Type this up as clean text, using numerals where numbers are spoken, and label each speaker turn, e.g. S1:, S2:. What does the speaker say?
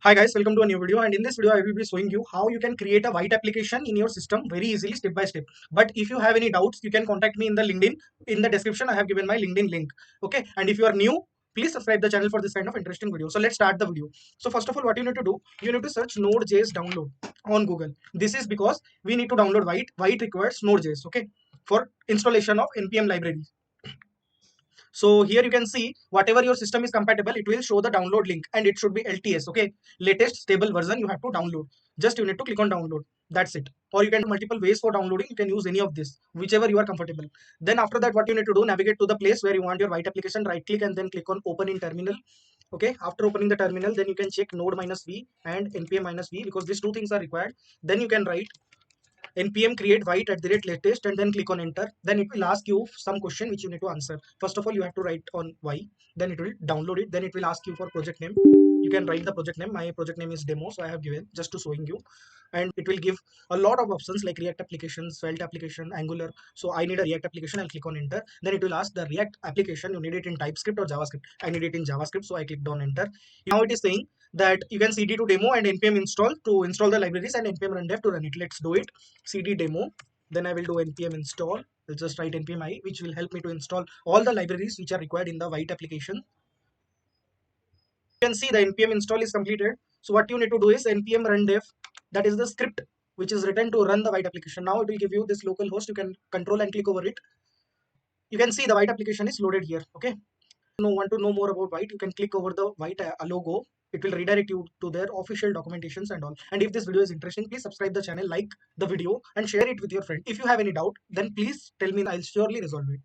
S1: Hi guys, welcome to a new video, and in this video I will be showing you how you can create a Vite application in your system very easily, step by step. But if you have any doubts, you can contact me in the LinkedIn. In the description I have given my LinkedIn link. Okay, and if you are new, please subscribe the channel for this kind of interesting video. So let's start the video. So first of all, what you need to do, you need to search nodejs download on Google. This is because we need to download Vite. Vite requires nodejs, okay, for installation of npm library. So here you can see whatever your system is compatible, it will show the download link, and it should be LTS. Okay, latest stable version you have to download. Just you need to click on download. That's it. Or you can do multiple ways for downloading. You can use any of this, whichever you are comfortable. Then after that, what you need to do, navigate to the place where you want your Vite application, right click and then click on open in terminal. Okay, after opening the terminal, then you can check node -v and npm -v because these two things are required. Then you can write npm create Vite at the rate latest and then click on enter. Then it will ask you some question which you need to answer. First of all, you have to write on why, then it will download it, then it will ask you for project name. You can write the project name. My project name is demo, so I have given just to showing you. And it will give a lot of options like React application, Svelte application, Angular. So I need a React application. I'll click on enter. Then it will ask the React application, you need it in TypeScript or JavaScript. I need it in JavaScript, so I clicked on enter. Now it is saying that you can cd to demo and npm install to install the libraries and npm run dev to run it. Let's do it. Cd demo, then I will do npm install. I'll just write npm I, which will help me to install all the libraries which are required in the Vite application. You can see the npm install is completed. So what you need to do is npm run dev, that is the script which is written to run the Vite application. Now it will give you this local host. You can control and click over it. You can see the Vite application is loaded here. Okay, want to know more about Vite, you can click over the Vite logo. It will redirect you to their official documentations and all. And if this video is interesting, please subscribe the channel, like the video, and share it with your friend. If you have any doubt, then please tell me. I'll surely resolve it.